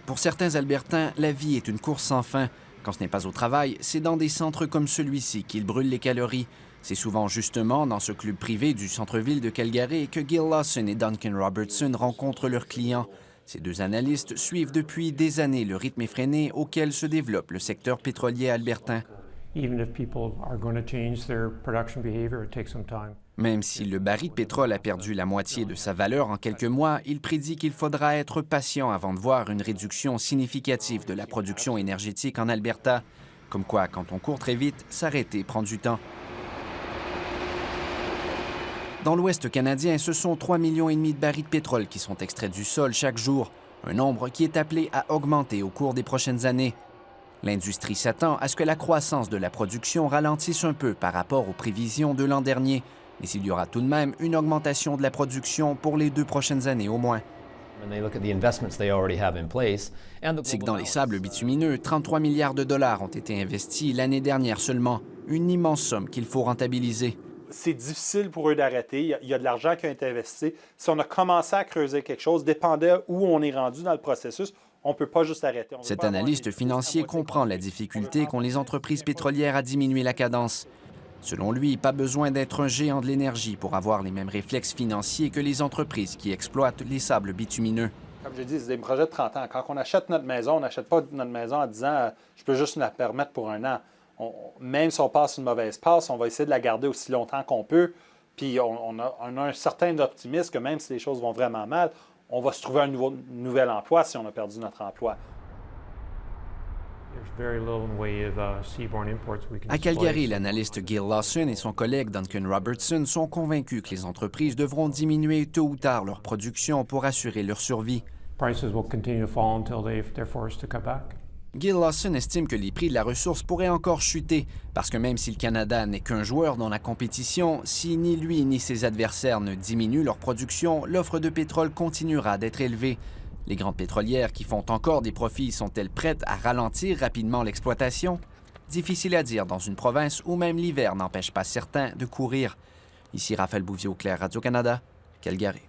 Pour certains Albertains, la vie est une course sans fin. Quand ce n'est pas au travail, c'est dans des centres comme celui-ci qu'ils brûlent les calories. C'est souvent justement dans ce club privé du centre-ville de Calgary que Gil Lawson et Duncan Robertson rencontrent leurs clients. Ces deux analystes suivent depuis des années le rythme effréné auquel se développe le secteur pétrolier albertain. Même si le baril de pétrole a perdu la moitié de sa valeur en quelques mois, il prédit qu'il faudra être patient avant de voir une réduction significative de la production énergétique en Alberta. Comme quoi, quand on court très vite, s'arrêter prend du temps. Dans l'Ouest canadien, ce sont 3,5 millions de barils de pétrole qui sont extraits du sol chaque jour, un nombre qui est appelé à augmenter au cours des prochaines années. L'industrie s'attend à ce que la croissance de la production ralentisse un peu par rapport aux prévisions de l'an dernier, mais il y aura tout de même une augmentation de la production pour les 2 prochaines années au moins. C'est que dans les sables bitumineux, 33 milliards de dollars ont été investis l'année dernière seulement, une immense somme qu'il faut rentabiliser. C'est difficile pour eux d'arrêter. Il y a de l'argent qui a été investi. Si on a commencé à creuser quelque chose, dépendait où on est rendu dans le processus, on ne peut pas juste arrêter. Cet analyste financier comprend la difficulté qu'ont les entreprises pétrolières à diminuer la cadence. Selon lui, pas besoin d'être un géant de l'énergie pour avoir les mêmes réflexes financiers que les entreprises qui exploitent les sables bitumineux. Comme je dis, c'est des projets de 30 ans. Quand on achète notre maison, on n'achète pas notre maison en disant « je peux juste la permettre pour un an ». Même si on passe une mauvaise passe, on va essayer de la garder aussi longtemps qu'on peut. Puis on a un certain optimisme que même si les choses vont vraiment mal, on va se trouver un nouvel emploi si on a perdu notre emploi. À Calgary, l'analyste Gil Lawson et son collègue Duncan Robertson sont convaincus que les entreprises devront diminuer tôt ou tard leur production pour assurer leur survie. Gil Lawson estime que les prix de la ressource pourraient encore chuter, parce que même si le Canada n'est qu'un joueur dans la compétition, si ni lui ni ses adversaires ne diminuent leur production, l'offre de pétrole continuera d'être élevée. Les grandes pétrolières qui font encore des profits sont-elles prêtes à ralentir rapidement l'exploitation? Difficile à dire dans une province où même l'hiver n'empêche pas certains de courir. Ici Raphaël Bouvier-Auclair, Radio-Canada, Calgary.